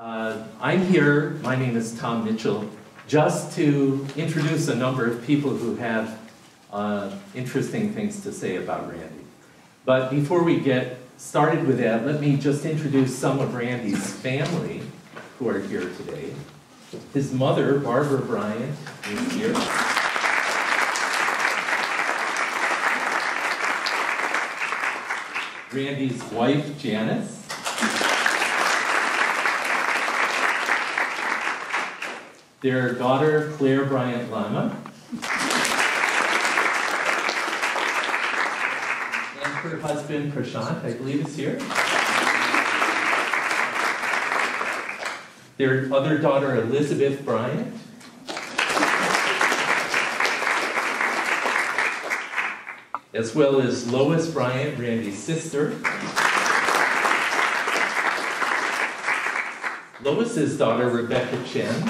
I'm here, my name is Tom Mitchell, just to introduce a number of people who have interesting things to say about Randy. But before we get started with that, let me just introduce some of Randy's family who are here today. His mother, Barbara Bryant, is here. Randy's wife, Janice. Their daughter, Claire Bryant Lama. And her husband, Prashant, I believe is here. Their other daughter, Elizabeth Bryant. As well as Lois Bryant, Randy's sister. Lois's daughter, Rebecca Chen.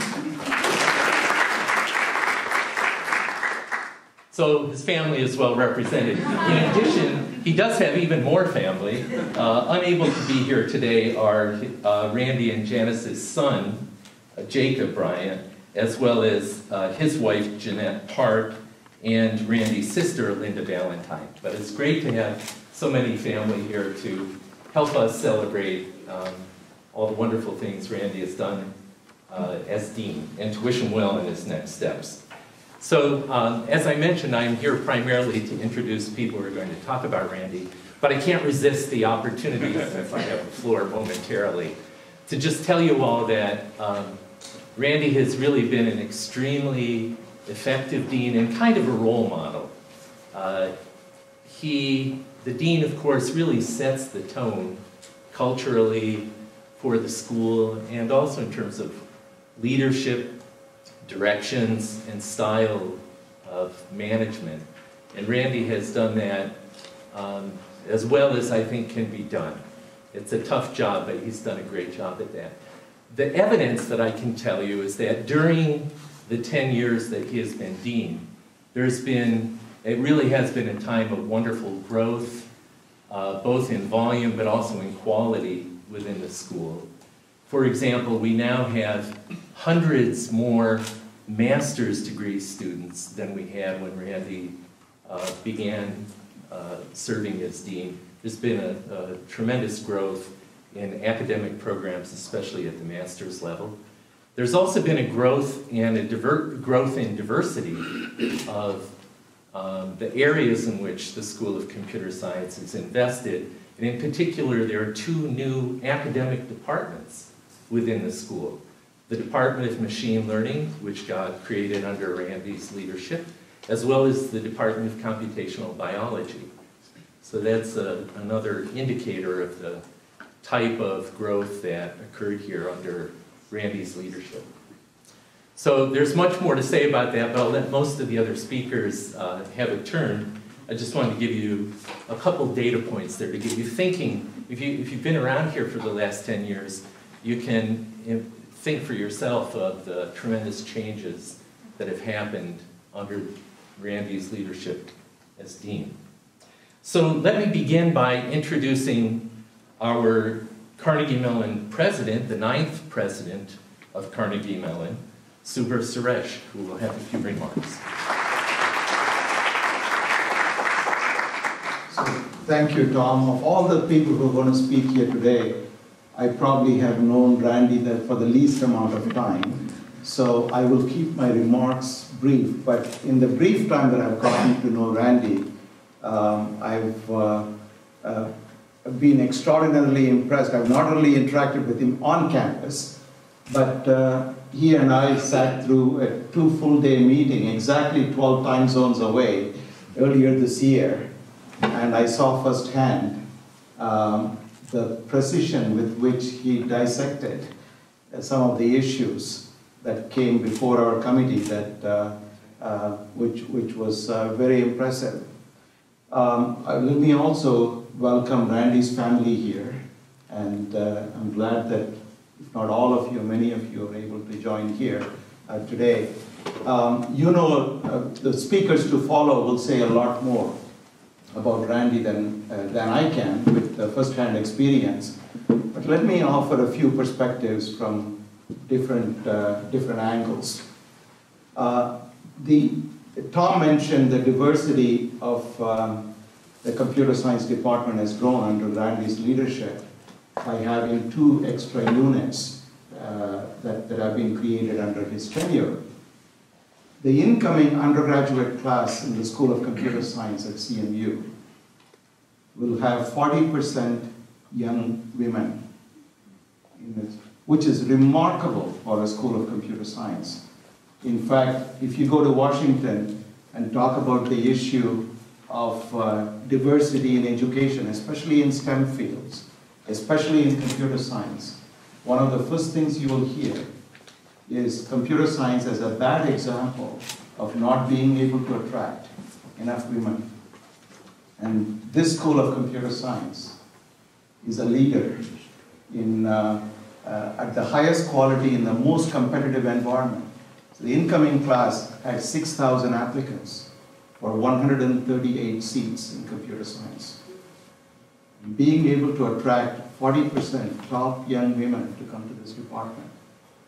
So his family is well represented. In addition, he does have even more family. Unable to be here today are Randy and Janice's son, Jacob Bryant, as well as his wife, Jeanette Park, and Randy's sister, Linda Valentine. But it's great to have so many family here to help us celebrate all the wonderful things Randy has done as dean, and to wish him well in his next steps. So, as I mentioned, I'm here primarily to introduce people who are going to talk about Randy, but I can't resist the opportunity, since I have the floor momentarily, to just tell you all that Randy has really been an extremely effective dean and kind of a role model. The dean, of course, really sets the tone culturally for the school, and also in terms of leadership, directions, and style of management. And Randy has done that as well as I think can be done. It's a tough job, but he's done a great job at that. The evidence that I can tell you is that during the 10 years that he has been dean, it really has been a time of wonderful growth, both in volume but also in quality within the school. For example, we now have hundreds more master's degree students than we had when Randy began serving as dean. There's been a tremendous growth in academic programs, especially at the master's level. There's also been a growth and growth in diversity of the areas in which the School of Computer Science is invested. And in particular, there are two new academic departments within the school. The Department of Machine Learning, which got created under Randy's leadership, as well as the Department of Computational Biology. So that's another indicator of the type of growth that occurred here under Randy's leadership. So there's much more to say about that, but I'll let most of the other speakers have a turn. I just wanted to give you a couple data points there to get you thinking. If you've been around here for the last 10 years, you can think for yourself of the tremendous changes that have happened under Randy's leadership as dean. So let me begin by introducing our Carnegie Mellon president, the 9th president of Carnegie Mellon, Subra Suresh, who will have a few remarks. Thank you, Tom. Of all the people who are going to speak here today, I probably have known Randy for the least amount of time. So I will keep my remarks brief. But in the brief time that I've gotten to know Randy, I've been extraordinarily impressed. I've not only interacted with him on campus, but he and I sat through a 2 full-day meeting exactly 12 time zones away earlier this year. And I saw firsthand the precision with which he dissected some of the issues that came before our committee, which was very impressive. Let me also welcome Randy's family here, and I'm glad that if not all of you, many of you are able to join here today. The speakers to follow will say a lot more about Randy than I can with first-hand experience. But let me offer a few perspectives from different angles. Tom mentioned the diversity of the computer science department has grown under Randy's leadership by having 2 extra units that have been created under his tenure. The incoming undergraduate class in the School of Computer Science at CMU will have 40% young women, which is remarkable for a School of Computer Science. In fact, if you go to Washington and talk about the issue of diversity in education, especially in STEM fields, especially in computer science, one of the first things you will hear is computer science as a bad example of not being able to attract enough women. And this School of Computer Science is a leader in, at the highest quality in the most competitive environment. So the incoming class had 6,000 applicants for 138 seats in computer science. Being able to attract 40% top young women to come to this department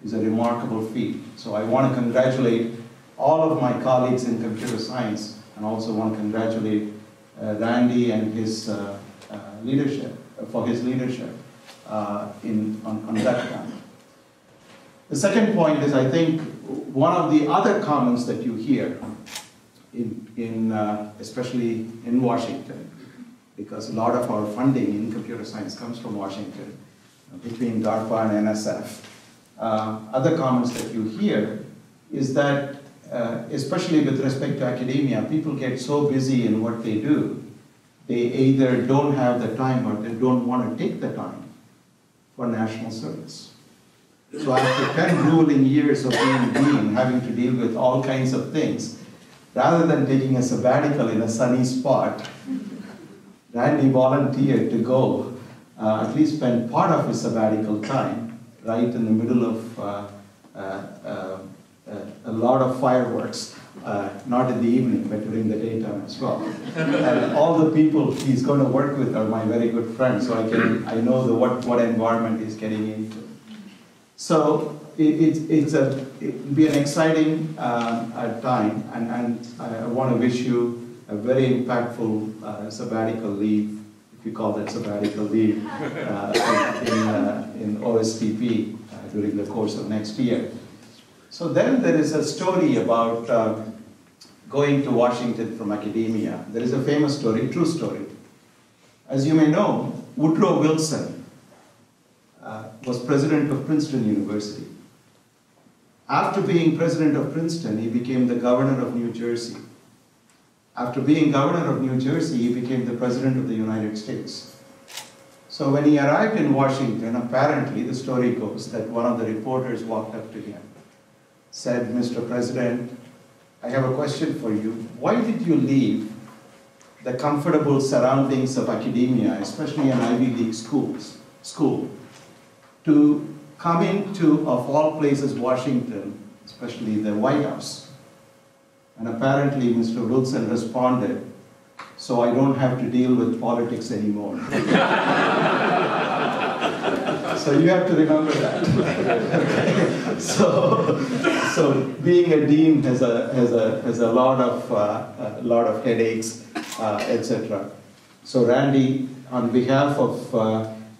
is a remarkable feat. So I want to congratulate all of my colleagues in computer science, and also want to congratulate Randy and his leadership, for his leadership on that count. The second point is, I think, one of the other comments that you hear, especially in Washington, because a lot of our funding in computer science comes from Washington, between DARPA and NSF. Other comments that you hear is that, especially with respect to academia, people get so busy in what they do, they either don't have the time or they don't want to take the time for national service. So after 10 grueling years of being dean, having to deal with all kinds of things, rather than taking a sabbatical in a sunny spot, Randy volunteered to go, at least spend part of his sabbatical time, right in the middle of a lot of fireworks, not in the evening, but during the daytime as well. And all the people he's going to work with are my very good friends, so I know what environment he's getting into. So it'll be an exciting time, and I want to wish you a very impactful sabbatical leave, if you call that sabbatical leave, in OSTP during the course of next year. So then there is a story about going to Washington from academia. There is a famous story, true story. As you may know, Woodrow Wilson was president of Princeton University. After being president of Princeton, he became the governor of New Jersey. After being governor of New Jersey, he became the president of the United States. So when he arrived in Washington, apparently the story goes that one of the reporters walked up to him, said, "Mr. President, I have a question for you. Why did you leave the comfortable surroundings of academia, especially an Ivy League school, to come into, of all places, Washington, especially the White House?" And apparently Mr. Wilson responded, "So I don't have to deal with politics anymore." So you have to remember that. Okay. So being a dean has a lot of headaches, etc. So Randy, on behalf of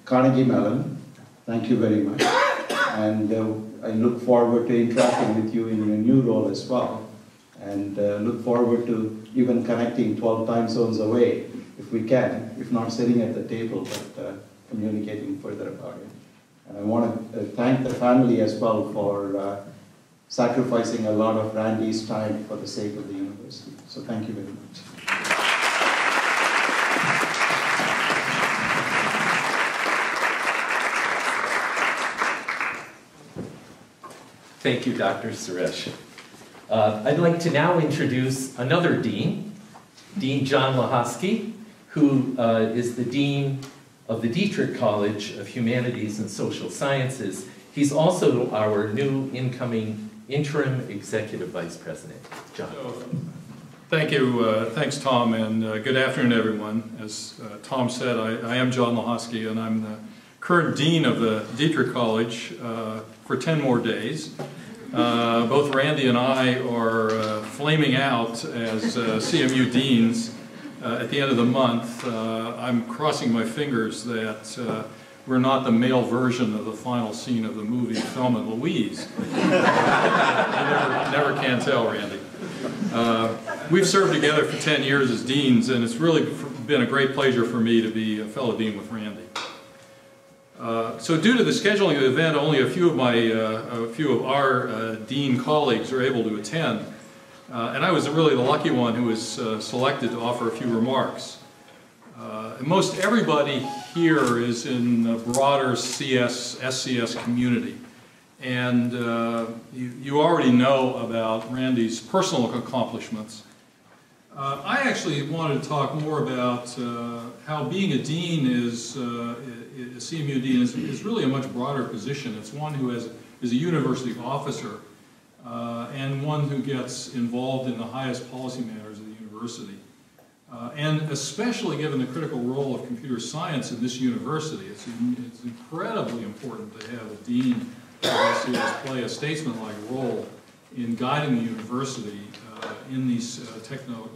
Carnegie Mellon, thank you very much, and I look forward to interacting with you in your new role as well, and look forward to even connecting 12 time zones away, if we can, if not sitting at the table, but communicating further about it. And I want to thank the family as well for sacrificing a lot of Randy's time for the sake of the university. So thank you very much. Thank you, Dr. Suresh. I'd like to now introduce another dean, Dean John Lehoczky, who is the dean of the Dietrich College of Humanities and Social Sciences. He's also our new incoming interim executive vice president. John. Thank you. Thanks, Tom, and good afternoon, everyone. As Tom said, I am John Lehoczky, and I'm the current dean of the Dietrich College for 10 more days. Both Randy and I are flaming out as CMU deans at the end of the month. I'm crossing my fingers that we're not the male version of the final scene of the movie Thelma and Louise. You never can tell, Randy. We've served together for 10 years as deans, and it's really been a great pleasure for me to be a fellow dean with Randy. So due to the scheduling of the event, only a few of our dean colleagues are able to attend, and I was really the lucky one who was selected to offer a few remarks. Most everybody here is in the broader SCS community, and you already know about Randy's personal accomplishments. I actually wanted to talk more about how being a dean a CMU dean is really a much broader position. It's one who is a university officer and one who gets involved in the highest policy matters of the university. And especially given the critical role of computer science in this university, it's incredibly important to have a dean of SCS play a statesman-like role in guiding the university in these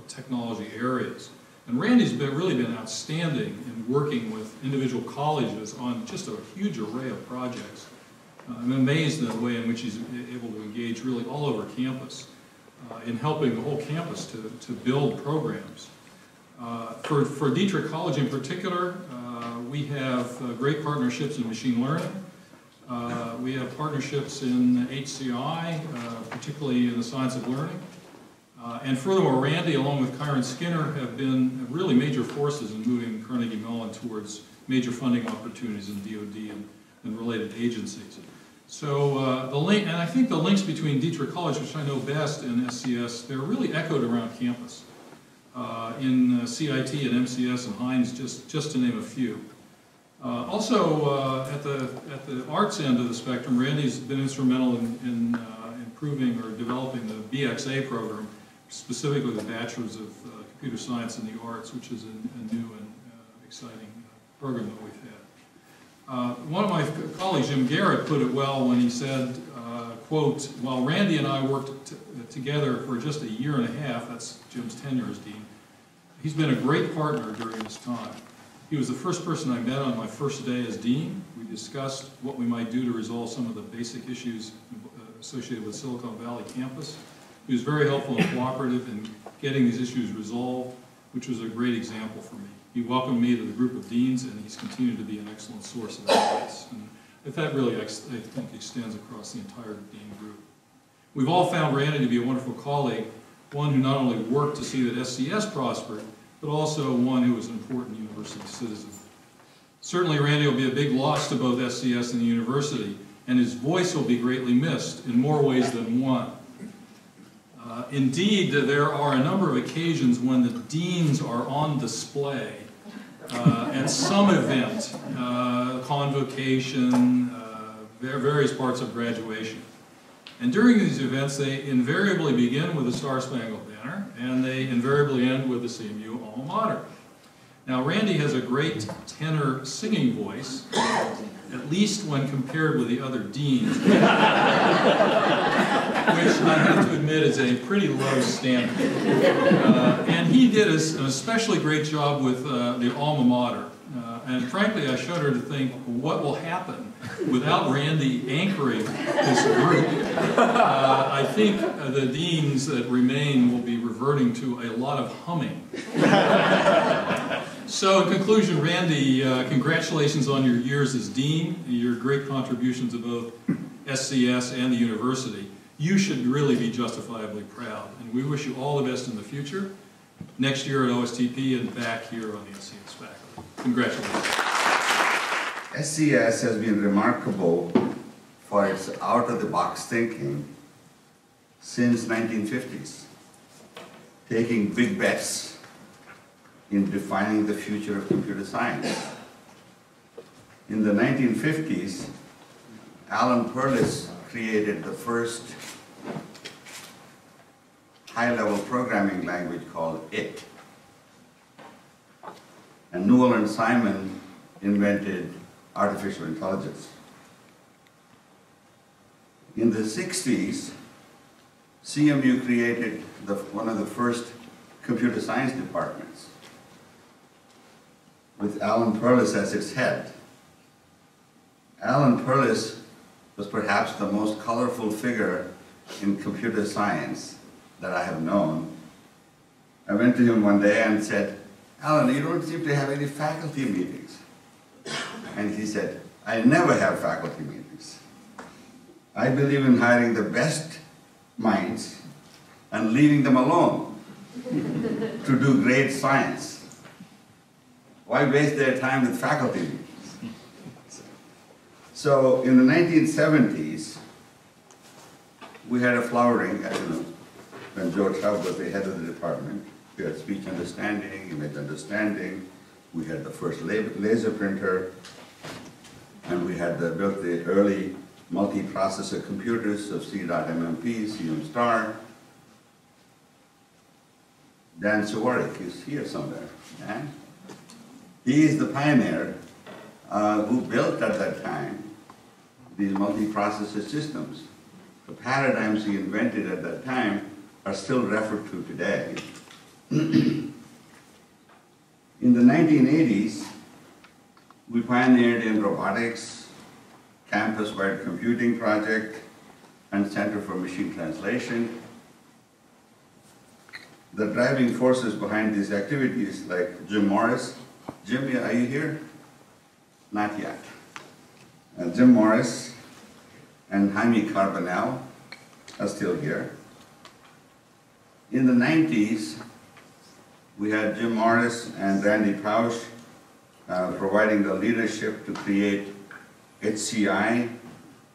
technology areas. And Randy's really been outstanding in working with individual colleges on just a huge array of projects. I'm amazed at the way in which he's able to engage really all over campus in helping the whole campus to build programs. For Dietrich College in particular, we have great partnerships in machine learning. We have partnerships in HCI, particularly in the science of learning. And furthermore, Randy, along with Kyron Skinner, have been really major forces in moving Carnegie Mellon towards major funding opportunities in DoD and related agencies. So the link, and I think the links between Dietrich College, which I know best, and SCS, they're really echoed around campus. In CIT and MCS and Hines, just to name a few. Also, at the arts end of the spectrum, Randy's been instrumental in improving or developing the BXA program, specifically the Bachelor's of Computer Science in the Arts, which is a new and exciting program that we've had. One of my colleagues, Jim Garrett, put it well when he said, quote, while Randy and I worked together for just a year and a half, that's Jim's tenure as dean, he's been a great partner during this time. He was the first person I met on my first day as dean. We discussed what we might do to resolve some of the basic issues associated with Silicon Valley campus. He was very helpful and cooperative in getting these issues resolved, which was a great example for me. He welcomed me to the group of deans, and he's continued to be an excellent source of advice. And that really, I think, extends across the entire dean group. We've all found Randy to be a wonderful colleague, one who not only worked to see that SCS prospered, but also one who was an important university citizen. Certainly Randy will be a big loss to both SCS and the university, and his voice will be greatly missed in more ways than one. Indeed, there are a number of occasions when the deans are on display at some event, convocation, various parts of graduation. And during these events, they invariably begin with the Star-Spangled Banner, and they invariably end with the CMU alma mater. Now, Randy has a great tenor singing voice, at least when compared with the other deans, which I have to admit is a pretty low standard. And he did an especially great job with the alma mater. And frankly, I shudder to think what will happen without Randy anchoring this group. I think the deans that remain will be reverting to a lot of humming. So in conclusion, Randy, congratulations on your years as dean, your great contributions to both SCS and the university. You should really be justifiably proud, and we wish you all the best in the future, next year at OSTP and back here on the SCS faculty. Congratulations. SCS has been remarkable for its out-of-the-box thinking since 1950s, taking big bets in defining the future of computer science. In the 1950s, Alan Perlis created the first high-level programming language called IT. And Newell and Simon invented artificial intelligence. In the 60s, CMU created one of the first computer science departments with Alan Perlis as its head. Alan Perlis was perhaps the most colorful figure in computer science that I have known. I went to him one day and said, "Alan, you don't seem to have any faculty meetings." And he said, "I never have faculty meetings. I believe in hiring the best minds and leaving them alone to do great science. Why waste their time with faculty meetings?" So in the 1970s, we had a flowering, as you know, when George Hub was the head of the department. We had speech understanding, image understanding, we had the first laser printer, and we had built the early multi-processor computers of C.MMP, CM Star. Dan Suresh is here somewhere. And he is the pioneer who built at that time these multi-processor systems. The paradigms he invented at that time are still referred to today. In the 1980s, we pioneered in robotics, campus-wide computing project, and Center for Machine Translation. The driving forces behind these activities, like Jim Morris. Jim, are you here? Not yet. Jim Morris and Jaime Carbonell are still here. In the 90s, we had Jim Morris and Randy Bryant providing the leadership to create HCI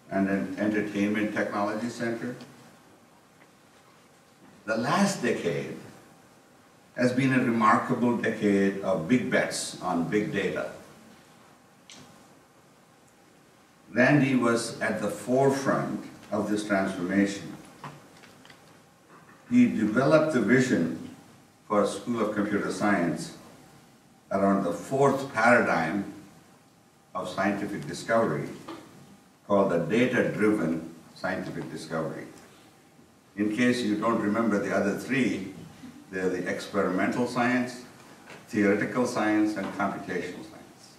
and an Entertainment Technology Center. The last decade has been a remarkable decade of big bets on big data. Randy was at the forefront of this transformation. He developed the vision for a School of Computer Science around the fourth paradigm of scientific discovery, called the data-driven scientific discovery. In case you don't remember the other three, they're the experimental science, theoretical science, and computational science.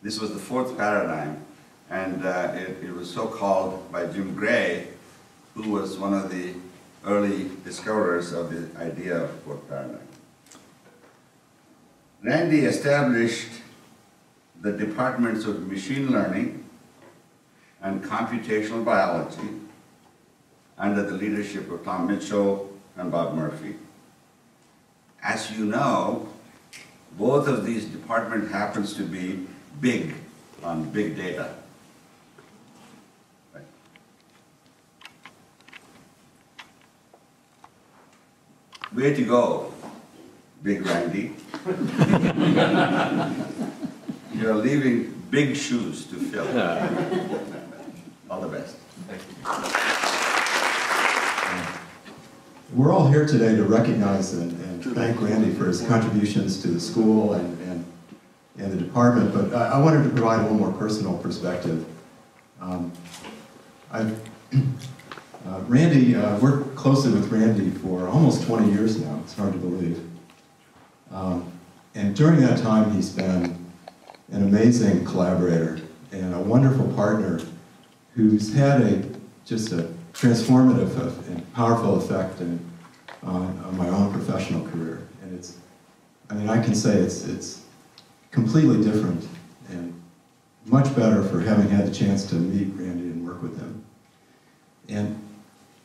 This was the fourth paradigm, and it was so called by Jim Gray, who was one of the early discoverers of the idea of fourth paradigm. Randy established the departments of machine learning and computational biology under the leadership of Tom Mitchell and Bob Murphy. As you know, both of these departments happens to be big on big data. Right. Way to go, Big Randy. You're leaving big shoes to fill. All the best. Thank you. We're all here today to recognize and thank Randy for his contributions to the school and the department, but I wanted to provide a little more personal perspective. Randy, worked closely with Randy for almost 20 years now, it's hard to believe. And during that time, he's been an amazing collaborator and a wonderful partner who's had just a transformative and powerful effect on my own professional career. And I can say it's completely different and much better for having had the chance to meet Randy and work with him. And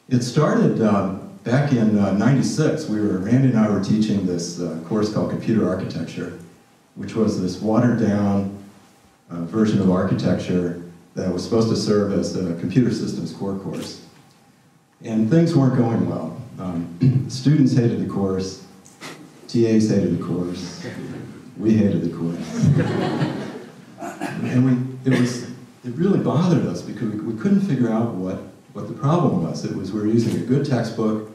it started back in '96. Randy and I were teaching this course called Computer Architecture, which was this watered down version of architecture that was supposed to serve as the computer systems core course. And things weren't going well. Students hated the course, TAs hated the course, we hated the course. And it really bothered us because we couldn't figure out what the problem was. We were using a good textbook,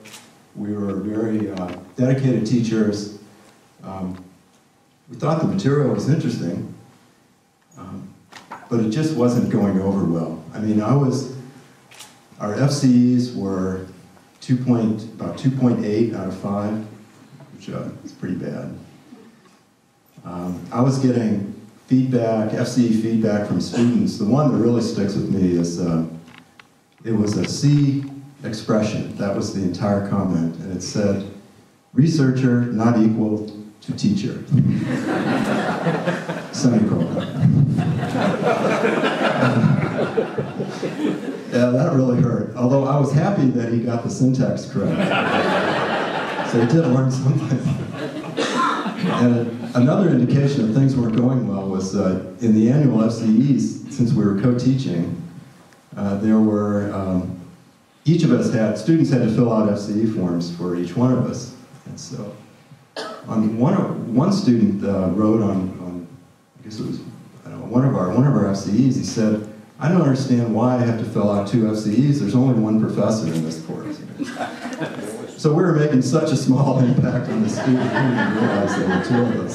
We were very dedicated teachers. We thought the material was interesting, but it just wasn't going over well. I mean, our FCEs were about 2.8 out of 5, which is pretty bad. I was getting feedback, FCE feedback from students. The one that really sticks with me is, it was a C expression. That was the entire comment, and it said, "Researcher not equal to teacher." Semicolon. Yeah, that really hurt. Although I was happy that he got the syntax correct. So he did learn something. And another indication that things weren't going well was in the annual FCEs, since we were co-teaching, there were, each of us students had to fill out FCE forms for each one of us. And so, one student wrote on, I guess it was, I don't know, one of our FCEs, he said, "I don't understand why I have to fill out 2 FCEs, there's only one professor in this course." So we were making such a small impact on the student, we didn't even realize there were 2 of us.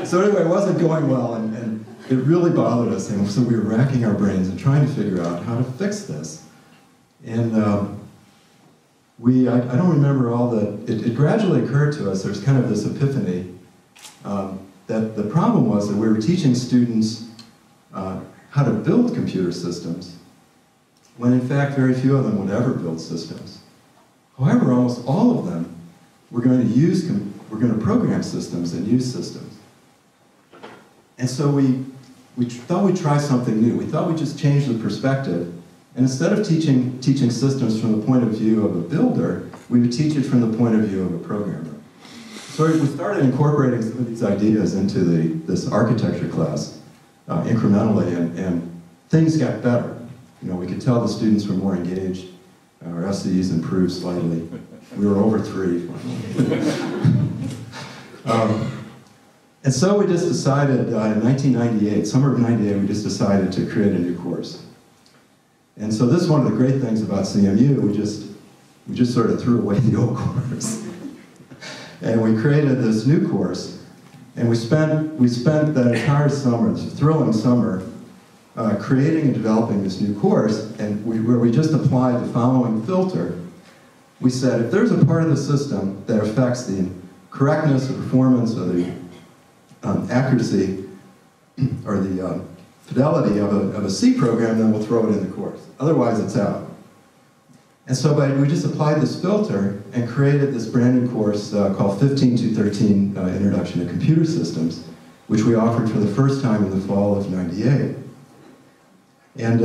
So anyway, it wasn't going well, and it really bothered us, and so we were racking our brains and trying to figure out how to fix this. And I don't remember all it gradually occurred to us, there's kind of this epiphany, that the problem was that we were teaching students how to build computer systems, when in fact very few of them would ever build systems. However, almost all of them were going to program systems and use systems. And so we thought we'd try something new. We thought we'd just change the perspective. And instead of teaching systems from the point of view of a builder, we would teach it from the point of view of a programmer. So we started incorporating some of these ideas into this architecture class incrementally, and things got better. You know, we could tell the students were more engaged. Our FCEs improved slightly. We were over 3. And so we just decided in 1998, summer of '98, we just decided to create a new course. And so this is one of the great things about CMU. We just sort of threw away the old course. And we created this new course. And we spent that entire summer, this thrilling summer, creating and developing this new course, and where we just applied the following filter. We said, if there's a part of the system that affects the correctness, the performance, or the accuracy, or the fidelity of a C program, then we'll throw it in the course. Otherwise, it's out. And so we just applied this filter and created this brand new course called 15-13 Introduction to Computer Systems, which we offered for the first time in the fall of '98. And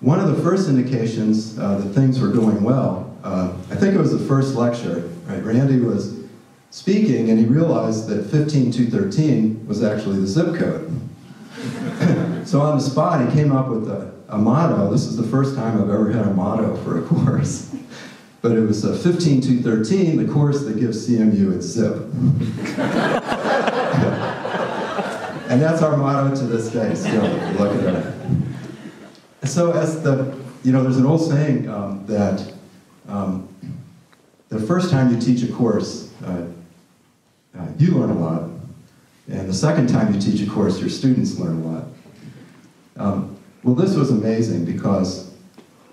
one of the first indications that things were going well, I think it was the first lecture, right? Randy was speaking and he realized that 15-13 was actually the zip code. So on the spot he came up with a motto. This is the first time I've ever had a motto for a course. But it was 15-13, the course that gives CMU its zip. And that's our motto to this day, still, if you look at it. And so as there's an old saying that the first time you teach a course, you learn a lot. And the second time you teach a course, your students learn a lot. Well, this was amazing because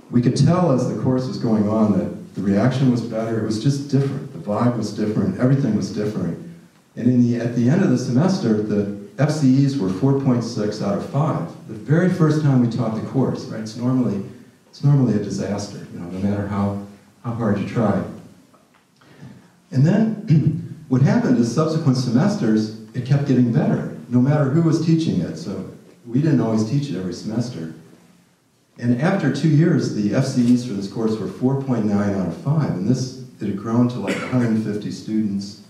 we could tell as the course was going on that the reaction was better. It was just different. The vibe was different. Everything was different. And at the end of the semester, the FCEs were 4.6 out of 5. The very first time we taught the course, right? It's normally a disaster, no matter how hard you try. And then what happened is subsequent semesters, it kept getting better, no matter who was teaching it. So we didn't always teach it every semester. And after 2 years, the FCEs for this course were 4.9 out of 5, and it had grown to like 150 students.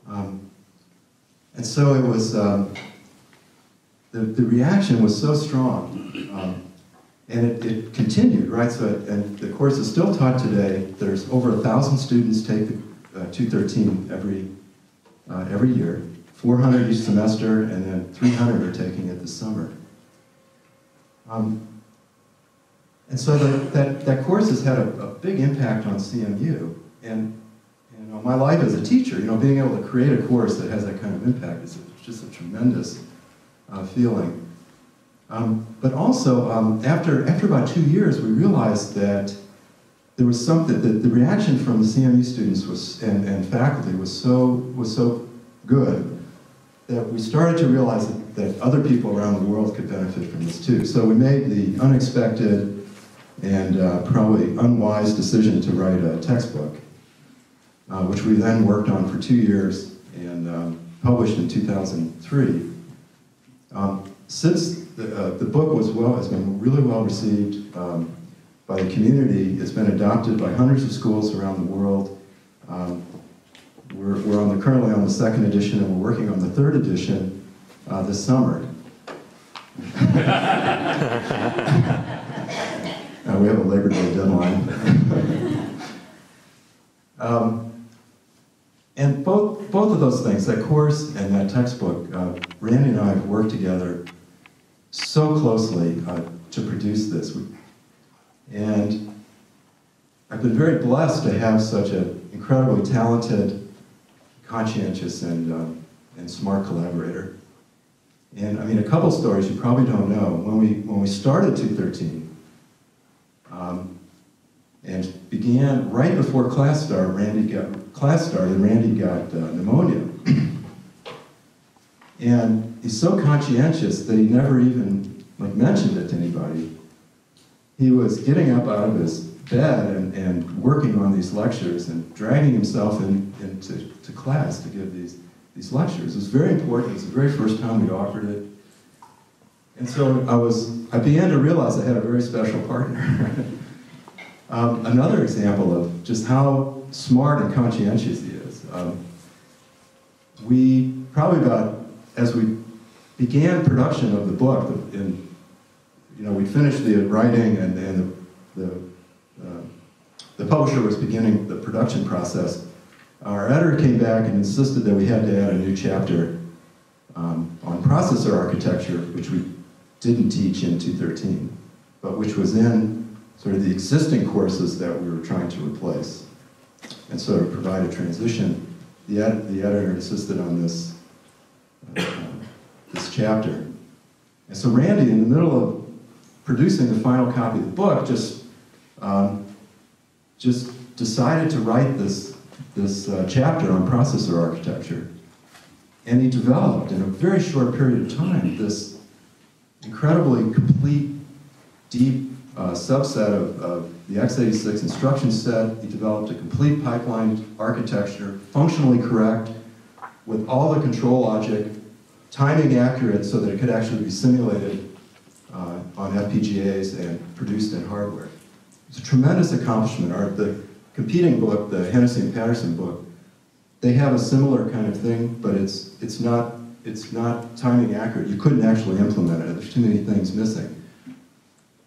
And so it was, the reaction was so strong, and it continued, right? And the course is still taught today. There's over 1,000 students take the 213 every year, 400 each semester, and then 300 are taking it this summer. And so that course has had a big impact on CMU. And my life as a teacher, being able to create a course that has that kind of impact is just a tremendous feeling. But also, after about 2 years, we realized that there was something, that the reaction from the CMU students and faculty was so good that we started to realize that other people around the world could benefit from this too. So we made the unexpected and probably unwise decision to write a textbook, which we then worked on for 2 years and published in 2003. Since the book has been really well received by the community, it's been adopted by hundreds of schools around the world. We're currently on the 2nd edition, and we're working on the 3rd edition this summer. We have a Labor Day deadline. And both of those things, that course and that textbook, Randy and I have worked together so closely to produce this. And I've been very blessed to have such an incredibly talented, conscientious, and smart collaborator. And I mean, a couple stories you probably don't know. When we started 213, and began right before class started, Randy got pneumonia. And he's so conscientious that he never even mentioned it to anybody. He was getting up out of his bed and working on these lectures and dragging himself into class to give these lectures. It was very important. It was the very first time we'd offered it. And so I began to realize I had a very special partner. Another example of just how smart and conscientious he is. As we began production of the book, we finished the writing and the publisher was beginning the production process. Our editor came back and insisted that we had to add a new chapter on processor architecture, which we didn't teach in 213, but which was in sort of the existing courses that we were trying to replace. And so to provide a transition, the editor insisted on this chapter. And so Randy, in the middle of producing the final copy of the book, just decided to write this chapter on processor architecture. And he developed, in a very short period of time, this incredibly complete, deep subset of the x86 instruction set. He developed a complete pipeline architecture, functionally correct, with all the control logic, timing accurate so that it could actually be simulated on FPGAs and produced in hardware. It's a tremendous accomplishment. The competing book, the Hennessy and Patterson book, they have a similar kind of thing, but it's not timing accurate. You couldn't actually implement it. There's too many things missing.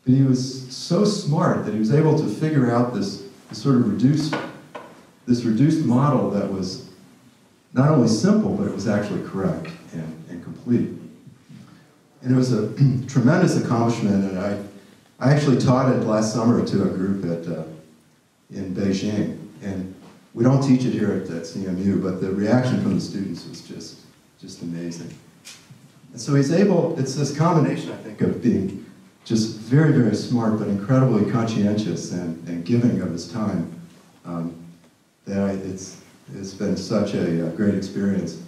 But he was so smart that he was able to figure out this sort of reduced model that was not only simple, but it was actually correct and complete. And it was a tremendous accomplishment, and I actually taught it last summer to a group in Beijing. And we don't teach it here at CMU, but the reaction from the students was just amazing. And so he's able, it's this combination, I think, of being just very, very smart, but incredibly conscientious and giving of his time. It's been such a great experience.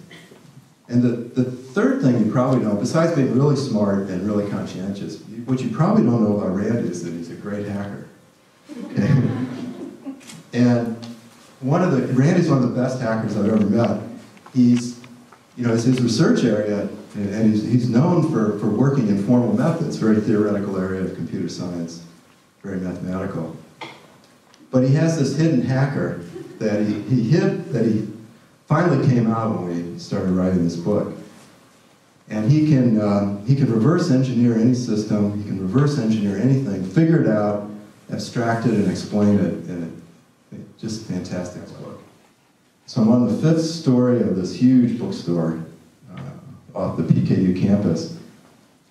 And the third thing you probably know, besides being really smart and really conscientious, what you probably don't know about Randy is that he's a great hacker. Okay? And Randy's one of the best hackers I've ever met. It's his research area, and he's known for working in formal methods, very theoretical area of computer science, very mathematical. But he has this hidden hacker that he finally came out when we started writing this book. And he can reverse engineer any system, he can reverse engineer anything, figure it out, abstract it, and explain it, and just a fantastic book. So I'm on the 5th story of this huge bookstore off the PKU campus.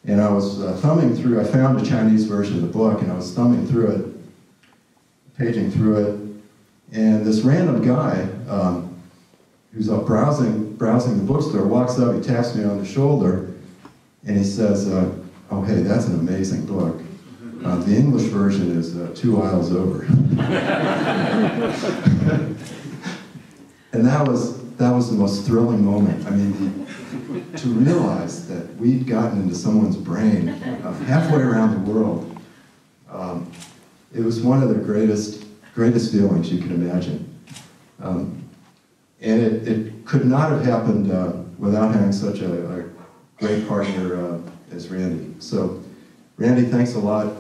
And I was thumbing through, I found the Chinese version of the book, and I was thumbing through it, paging through it, and this random guy who's up browsing the bookstore walks up, he taps me on the shoulder, and he says, oh hey, that's an amazing book. The English version is 2 aisles over. And that was the most thrilling moment. I mean, to realize that we'd gotten into someone's brain halfway around the world, it was one of the greatest feelings you can imagine. And it could not have happened without having such a great partner as Randy. So, Randy, thanks a lot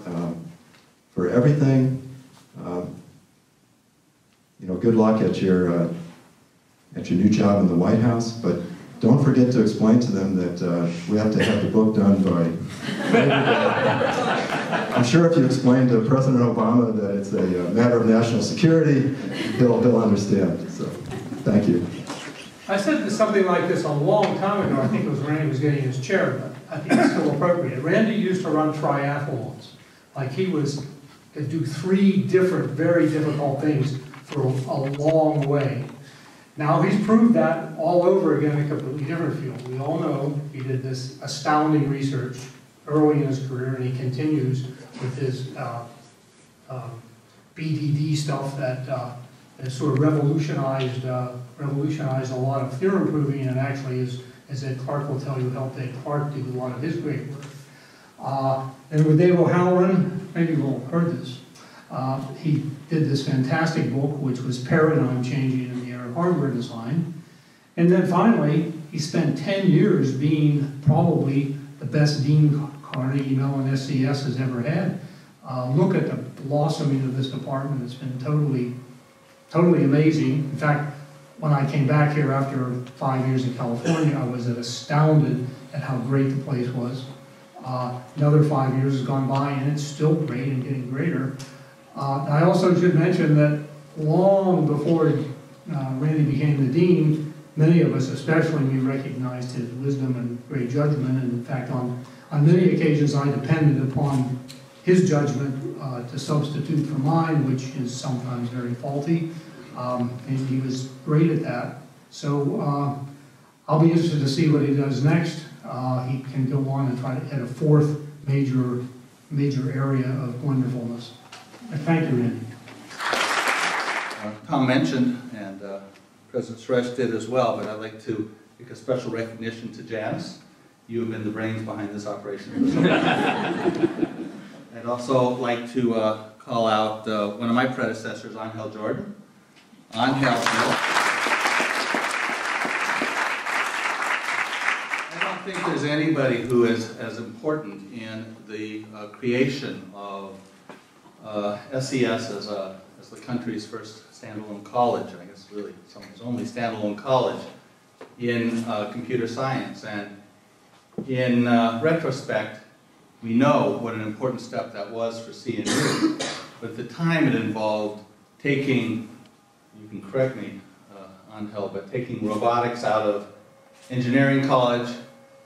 for everything. You know, good luck at your new job in the White House, but don't forget to explain to them that we have to have the book done by. I'm sure if you explain to President Obama that it's a matter of national security, he'll understand. So, thank you. I said something like this a long time ago. I think it was Randy was getting his chair, but I think it's still appropriate. Randy used to run triathlons. Like he could do 3 different, very difficult things for a long way. Now he's proved that all over again in a completely different field. We all know he did this astounding research early in his career, and he continues with his BDD stuff that has sort of revolutionized a lot of theorem proving, and actually, as Ed Clark will tell you, helped Ed Clark do a lot of his great work. And with Dave O'Halloran, maybe you've all heard this, he did this fantastic book, which was paradigm changing in the area of hardware design. And then finally, he spent 10 years being probably the best dean Carnegie Mellon SCS has ever had. Look at the blossoming of this department. It's been totally amazing. In fact, when I came back here after 5 years in California, I was astounded at how great the place was. Another 5 years has gone by, and it's still great and getting greater. I also should mention that long before Randy became the dean, many of us, especially me, recognized his wisdom and great judgment. And in fact, on many occasions, I depended upon his judgment to substitute for mine, which is sometimes very faulty. And he was great at that. So I'll be interested to see what he does next. He can go on and try to hit a 4th major area of wonderfulness. Thank you, Randy. Tom mentioned, and President Suresh did as well, but I'd like to make a special recognition to Janice. You have been the brains behind this operation. I'd also like to call out one of my predecessors, Angel Jordan. Angel, I don't think there's anybody who is as important in the creation of SES as the country's first standalone college, and I guess really someone's only standalone college in computer science. And in retrospect, we know what an important step that was for CNU, but at the time it involved taking, you can correct me, Angel, but taking robotics out of engineering college,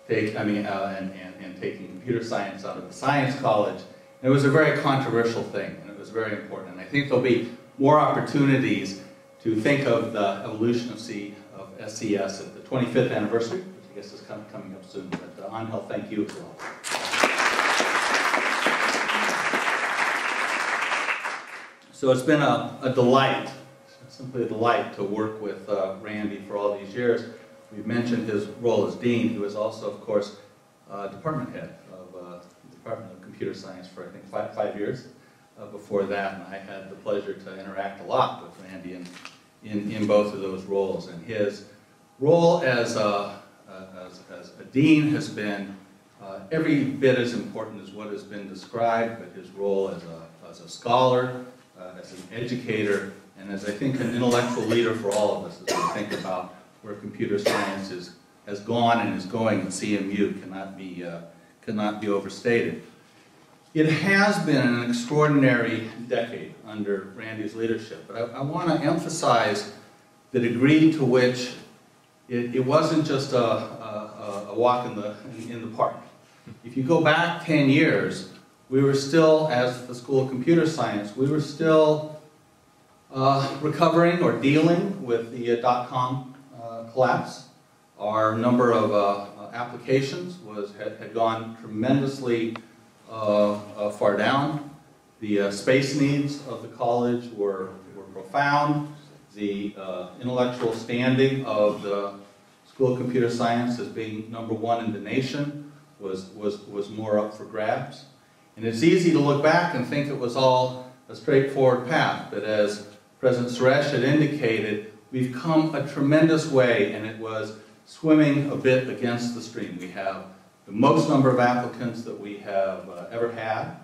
and taking computer science out of the science college. And it was a very controversial thing, and it was very important. And I think there'll be more opportunities to think of the evolution of SES at the 25th anniversary, which I guess is coming up soon. But Angel, thank you as well. So it's been a delight, simply a delight to work with Randy for all these years. We've mentioned his role as dean. He was also, of course, department head of the Department of Computer Science for, I think, five years before that. And I had the pleasure to interact a lot with Randy in both of those roles. And his role as a dean has been every bit as important as what has been described, but his role as a scholar, as an educator, and as I think an intellectual leader for all of us as we think about where computer science has gone and is going at CMU cannot be overstated. It has been an extraordinary decade under Randy's leadership, but I want to emphasize the degree to which it wasn't just a walk in the park. If you go back 10 years, we were still, as the School of Computer Science, we were still recovering or dealing with the dot-com collapse. Our number of applications had gone tremendously far down. The space needs of the college were profound. The intellectual standing of the School of Computer Science as being #1 in the nation was more up for grabs. And it's easy to look back and think it was all a straightforward path, but as President Suresh had indicated, we've come a tremendous way, and it was swimming a bit against the stream. We have the most number of applicants that we have ever had.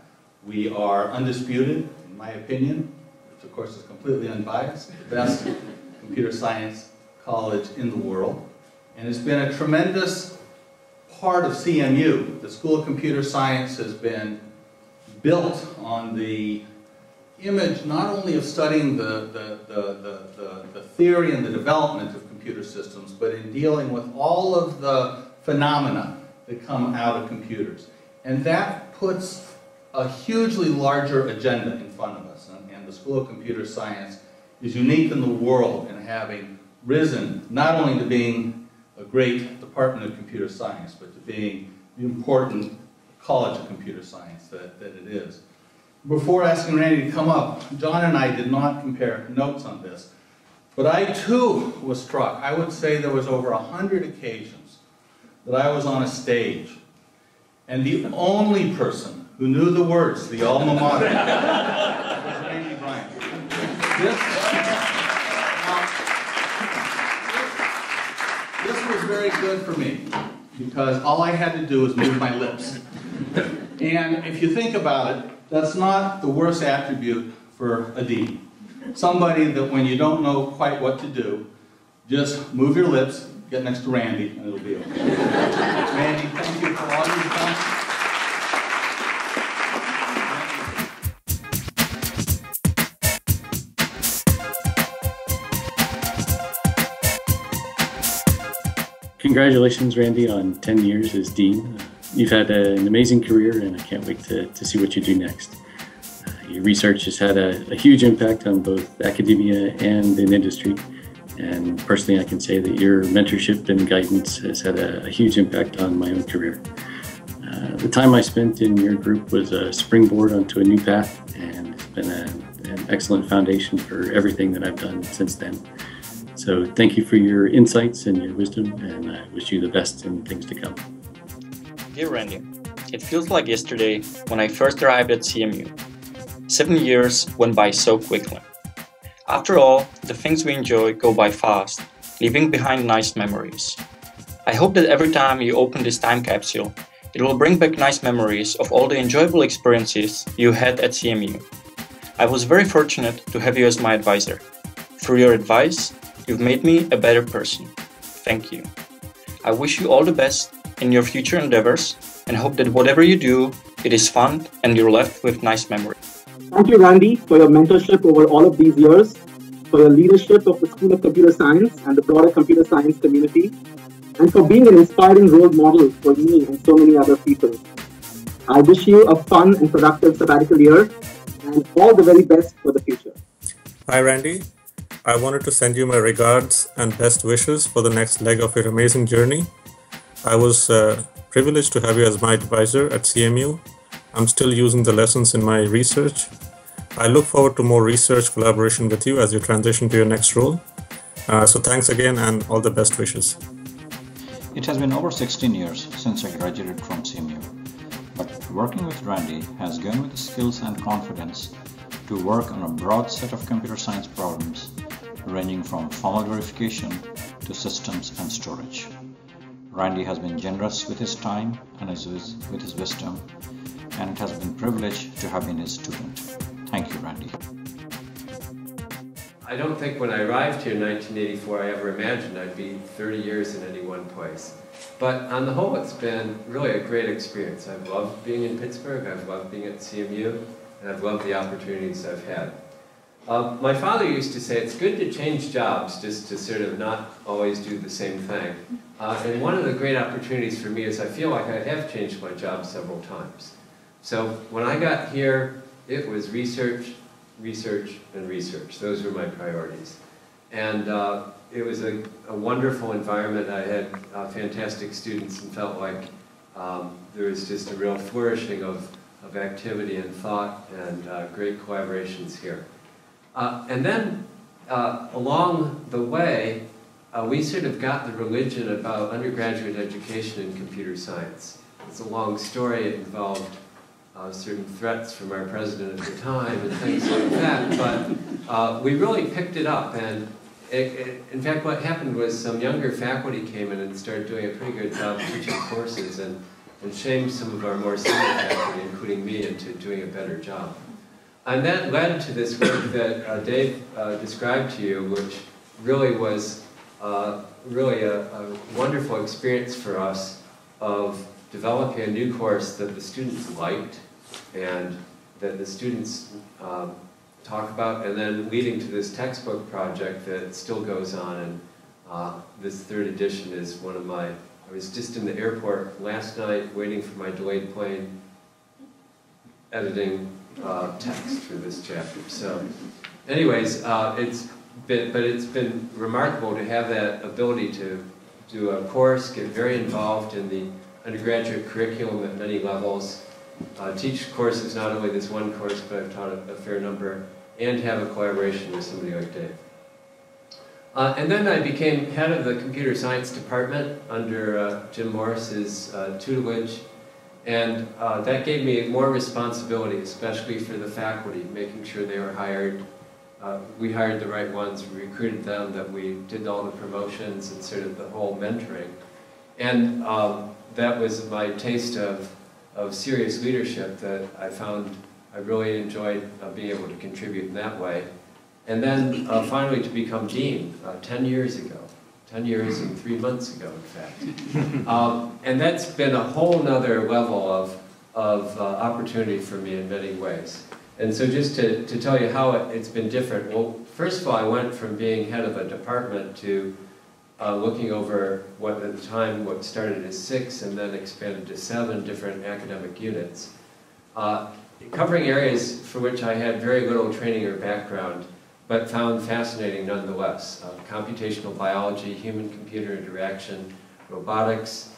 We are undisputed, in my opinion, which of course is completely unbiased, the best computer science college in the world. And it's been a tremendous part of CMU. The School of Computer Science has been built on the image not only of studying the theory and the development of computer systems, but in dealing with all of the phenomena that come out of computers. And that puts a hugely larger agenda in front of us. And the School of Computer Science is unique in the world in having risen not only to being a great department of computer science, but to being the important college of computer science that it is. Before asking Randy to come up, John and I did not compare notes on this, but I too was struck. I would say there was over 100 occasions that I was on a stage, and the only person who knew the words to the alma mater was Randy Bryant. This was very good for me, because all I had to do was move my lips. And if you think about it, that's not the worst attribute for a dean. Somebody that when you don't know quite what to do, just move your lips, get next to Randy, and it'll be okay. Randy, thank you for all you've done. Congratulations, Randy, on 10 years as Dean. You've had an amazing career, and I can't wait to see what you do next. Your research has had a huge impact on both academia and in industry. And personally, I can say that your mentorship and guidance has had a huge impact on my own career. The time I spent in your group was a springboard onto a new path, and it's been an excellent foundation for everything that I've done since then. So thank you for your insights and your wisdom, and I wish you the best in things to come. Dear Randy, it feels like yesterday when I first arrived at CMU. 7 years went by so quickly. After all, the things we enjoy go by fast, leaving behind nice memories. I hope that every time you open this time capsule, it will bring back nice memories of all the enjoyable experiences you had at CMU. I was very fortunate to have you as my advisor. Through your advice, you've made me a better person. Thank you. I wish you all the best in your future endeavors and hope that whatever you do, it is fun and you're left with nice memories. Thank you, Randy, for your mentorship over all of these years, for your leadership of the School of Computer Science and the broader computer science community, and for being an inspiring role model for me and so many other people. I wish you a fun and productive sabbatical year and all the very best for the future. Hi, Randy. I wanted to send you my regards and best wishes for the next leg of your amazing journey. I was privileged to have you as my advisor at CMU. I'm still using the lessons in my research. I look forward to more research collaboration with you as you transition to your next role. So thanks again and all the best wishes. It has been over 16 years since I graduated from CMU, but working with Randy has given me the skills and confidence to work on a broad set of computer science problems ranging from formal verification to systems and storage. Randy has been generous with his time and with his wisdom, and it has been a privilege to have been his student. Thank you, Randy. I don't think when I arrived here in 1984 I ever imagined I'd be 30 years in any one place. But on the whole, it's been really a great experience. I've loved being in Pittsburgh, I've loved being at CMU, and I've loved the opportunities I've had. My father used to say it's good to change jobs just to sort of not always do the same thing. And one of the great opportunities for me is I feel like I have changed my job several times. So when I got here, it was research, research, and research. Those were my priorities. And it was a wonderful environment. I had fantastic students and felt like there was just a real flourishing of activity and thought and great collaborations here. And then along the way, we sort of got the religion about undergraduate education in computer science. It's a long story. It involved certain threats from our president at the time and things like that. But we really picked it up. And in fact, what happened was some younger faculty came in and started doing a pretty good job teaching courses and shamed some of our more senior faculty, including me, into doing a better job. And that led to this work that Dave described to you, which really was really a wonderful experience for us of developing a new course that the students liked and that the students talk about, and then leading to this textbook project that still goes on. And this third edition is one of my, I was just in the airport last night waiting for my delayed plane, editing text for this chapter. So anyways, it's been remarkable to have that ability to do a course, get very involved in the undergraduate curriculum at many levels, teach courses, not only this one course, but I've taught a fair number, and have a collaboration with somebody like Dave. And then I became head of the computer science department under Jim Morris's tutelage, and that gave me more responsibility, especially for the faculty, making sure they were hired. We hired the right ones, we recruited them, that we did all the promotions and sort of the whole mentoring. And that was my taste of serious leadership that I found I really enjoyed being able to contribute in that way. And then finally to become dean 10 years ago. 10 years and 3 months ago, in fact. And that's been a whole nother level of opportunity for me in many ways. And so just to tell you how it's been different, well, first of all, I went from being head of a department to looking over what at the time what started as 6 and then expanded to 7 different academic units, covering areas for which I had very little training or background, but found fascinating nonetheless. Computational biology, human-computer interaction, robotics,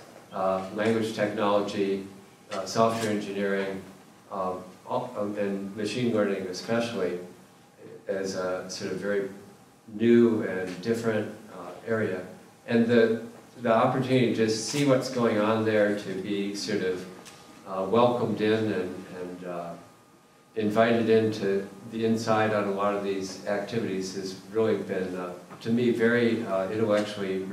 language technology, software engineering, and machine learning especially, as a sort of very new and different area. And the opportunity to just see what's going on there, to be sort of welcomed in and invited into the inside on a lot of these activities has really been, to me, very intellectually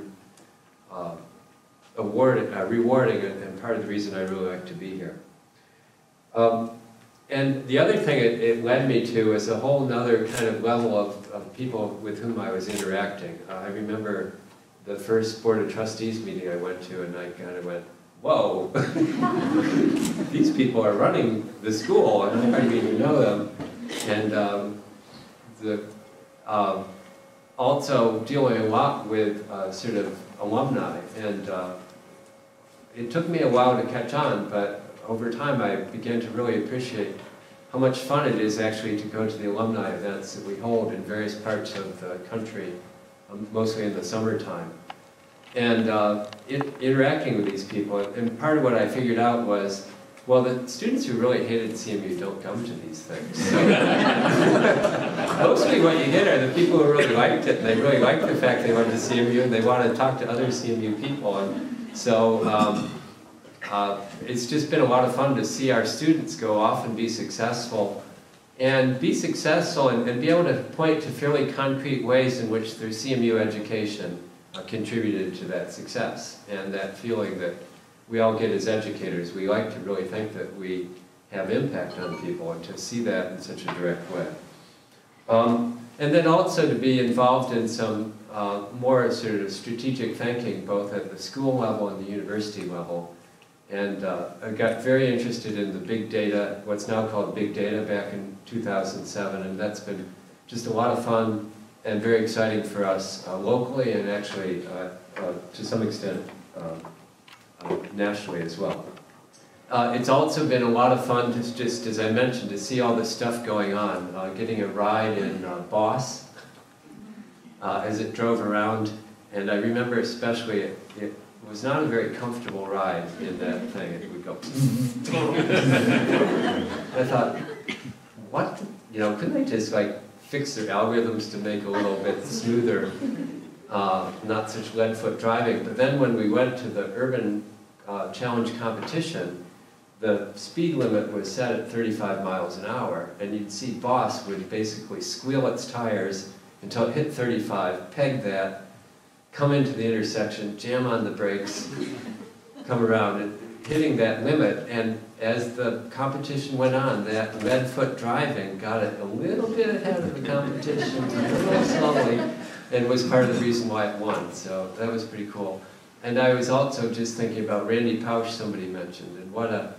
rewarding, and part of the reason I really like to be here. And the other thing it led me to is a whole other kind of level of people with whom I was interacting. I remember the first Board of Trustees meeting I went to, and I kind of went, whoa, these people are running the school, and I didn't even know them. And also dealing a lot with sort of alumni. And it took me a while to catch on, but over time I began to really appreciate how much fun it is actually to go to the alumni events that we hold in various parts of the country, mostly in the summertime. And interacting with these people, and part of what I figured out was, well, the students who really hated CMU don't come to these things. So mostly what you get are the people who really liked it, and they really liked the fact they went to CMU, and they want to talk to other CMU people. And so it's just been a lot of fun to see our students go off and be successful, and be able to point to fairly concrete ways in which their CMU education contributed to that success, and that feeling that we all get as educators. We like to really think that we have impact on people, and to see that in such a direct way. And then also to be involved in some more sort of strategic thinking, both at the school level and the university level. And I got very interested in the big data, what's now called big data, back in 2007, and that's been just a lot of fun and very exciting for us locally and actually to some extent nationally as well. It's also been a lot of fun, just as I mentioned, to see all this stuff going on. Getting a ride in Boss as it drove around, and I remember especially it was not a very comfortable ride in that thing. It would go. I thought, what? You know, couldn't they just like fix their algorithms to make a little bit smoother, not such lead foot driving? But then when we went to the urban challenge competition, the speed limit was set at 35 miles an hour, and you'd see Boss would basically squeal its tires until it hit 35, peg that, come into the intersection, jam on the brakes, come around, and hitting that limit. And as the competition went on, that lead foot driving got it a little bit ahead of the competition, a little slowly, and was part of the reason why it won. So that was pretty cool. And I was also just thinking about Randy Pausch, somebody mentioned, and what a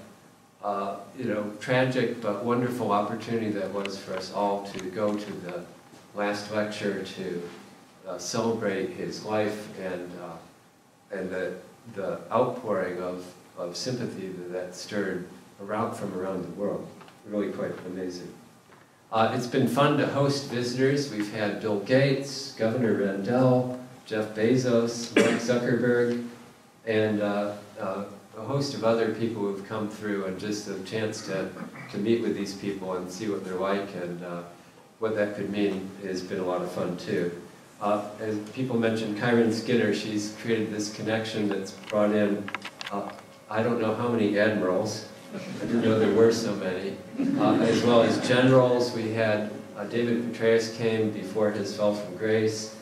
you know, tragic but wonderful opportunity that was for us all to go to the last lecture to celebrate his life and the outpouring of sympathy that stirred from around the world. Really quite amazing. It's been fun to host visitors. We've had Bill Gates, Governor Rendell, Jeff Bezos, Mark Zuckerberg, and a host of other people who've come through, and just the chance to meet with these people and see what they're like and what that could mean has been a lot of fun too. As people mentioned, Kyron Skinner, she's created this connection that's brought in, I don't know how many admirals, I didn't know there were so many, as well as generals. We had David Petraeus came before his fall from grace,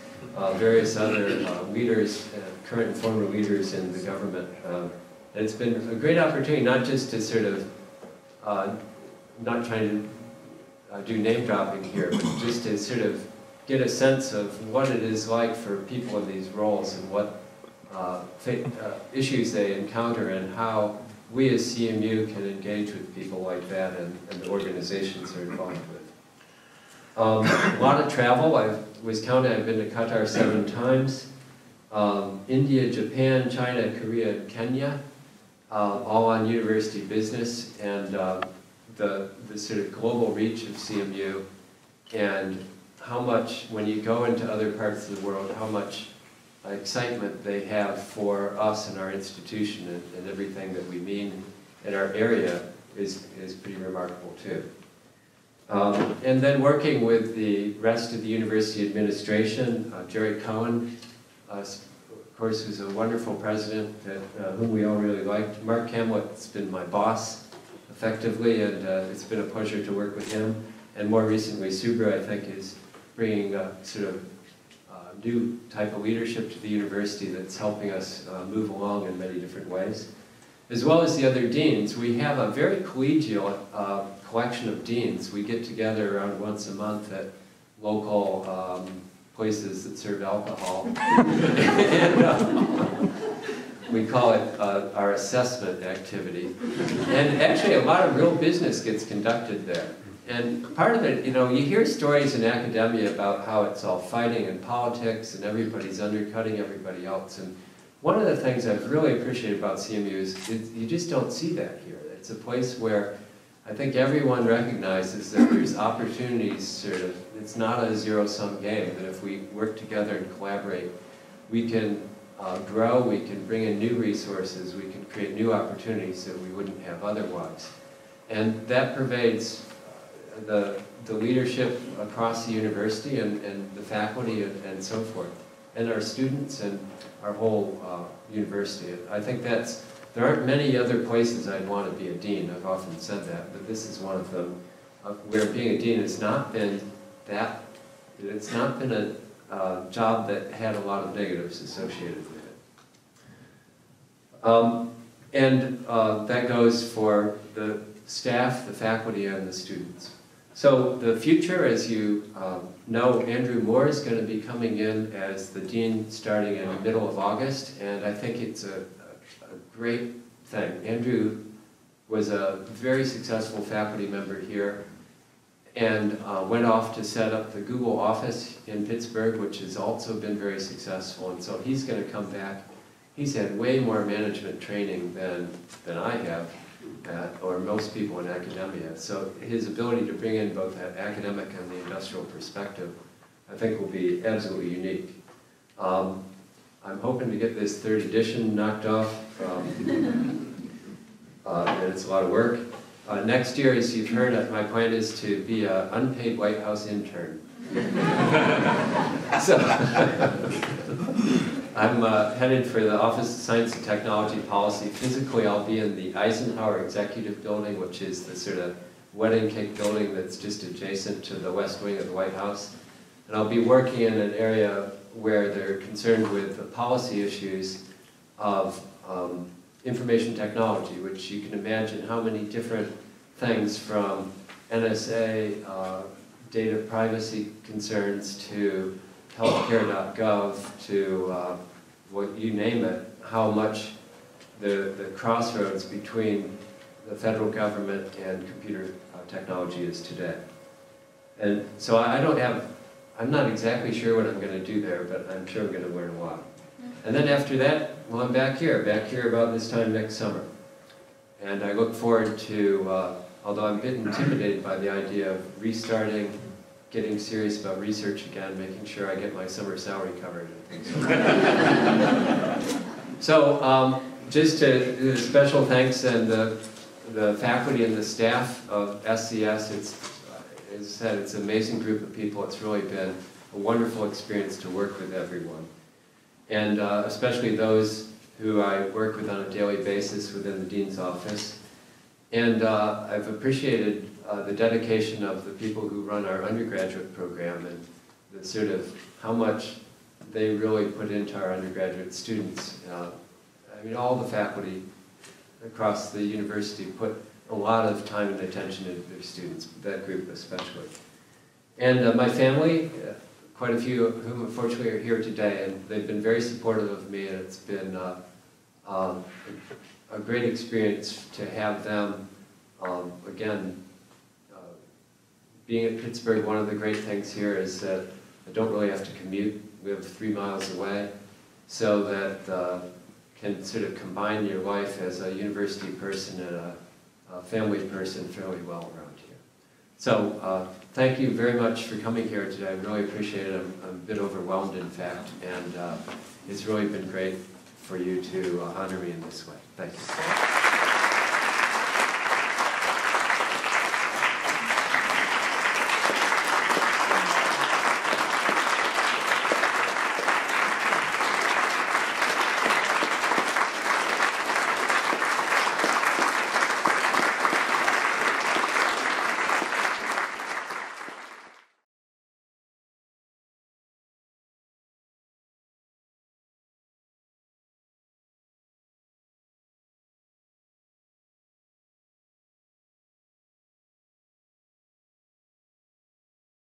various other leaders, current and former leaders in the government. And it's been a great opportunity, not just to sort of, not trying to do name dropping here, but just to sort of get a sense of what it is like for people in these roles and what issues they encounter and how we as CMU can engage with people like that and the organizations they're involved with. A lot of travel. I was counting, I've been to Qatar 7 times. India, Japan, China, Korea, and Kenya, all on university business, and the sort of global reach of CMU, and how much, when you go into other parts of the world, how much excitement they have for us and our institution and everything that we mean in our area is pretty remarkable too. And then working with the rest of the university administration, Jerry Cohen, of course, who's a wonderful president whom we all really liked. Mark Kamlet's been my boss, effectively, and it's been a pleasure to work with him. And more recently, Subra, I think, is bringing a sort of new type of leadership to the university that's helping us move along in many different ways. As well as the other deans, we have a very collegial collection of deans. We get together around once a month at local places that serve alcohol. And, we call it our assessment activity. And actually a lot of real business gets conducted there. And part of it, you know, you hear stories in academia about how it's all fighting and politics and everybody's undercutting everybody else. And one of the things I've really appreciated about CMU is you just don't see that here. It's a place where I think everyone recognizes that there's opportunities, sort of, it's not a zero-sum game, that if we work together and collaborate, we can grow, we can bring in new resources, we can create new opportunities that we wouldn't have otherwise. And that pervades the leadership across the university and the faculty and so forth, and our students and our whole university. I think there aren't many other places I'd want to be a dean. I've often said that, but this is one of them, where being a dean has not been it's not been a job that had a lot of negatives associated with it. And that goes for the staff, the faculty, and the students. So the future, as you know, Andrew Moore is going to be coming in as the dean starting in the middle of August, and I think it's a great thing. Andrew was a very successful faculty member here, and went off to set up the Google office in Pittsburgh, which has also been very successful. And so he's going to come back. He's had way more management training than I have, or most people in academia. So his ability to bring in both that academic and the industrial perspective, I think, will be absolutely unique. I'm hoping to get this third edition knocked off, and it's a lot of work. Next year, as you've heard, my plan is to be an unpaid White House intern. So I'm headed for the Office of Science and Technology Policy. Physically, I'll be in the Eisenhower Executive Building, which is the sort of wedding cake building that's just adjacent to the West Wing of the White House. And I'll be working in an area where they're concerned with the policy issues of information technology, which you can imagine how many different things from NSA, data privacy concerns to healthcare.gov to what you name it, how much the crossroads between the federal government and computer technology is today. And so I'm not exactly sure what I'm going to do there, but I'm sure I'm going to learn a lot. And then after that, well, I'm back here about this time next summer. And I look forward to, although I'm a bit intimidated by the idea of restarting, getting serious about research again, making sure I get my summer salary covered and things like that. So just to do a special thanks, and the faculty and the staff of SCS, as I said, it's an amazing group of people. It's really been a wonderful experience to work with everyone. And especially those who I work with on a daily basis within the Dean's office. And I've appreciated the dedication of the people who run our undergraduate program and the sort of how much they really put into our undergraduate students. I mean, all the faculty across the university put a lot of time and attention into their students, that group especially. And my family, quite a few of whom unfortunately are here today, and they've been very supportive of me, and it's been a great experience to have them. Again, being at Pittsburgh, one of the great things here is that I don't really have to commute. We live 3 miles away, so that can sort of combine your life as a university person and a family person fairly well around here. So thank you very much for coming here today. I really appreciate it. I'm a bit overwhelmed, in fact, and it's really been great for you to honor me in this way. Thank you.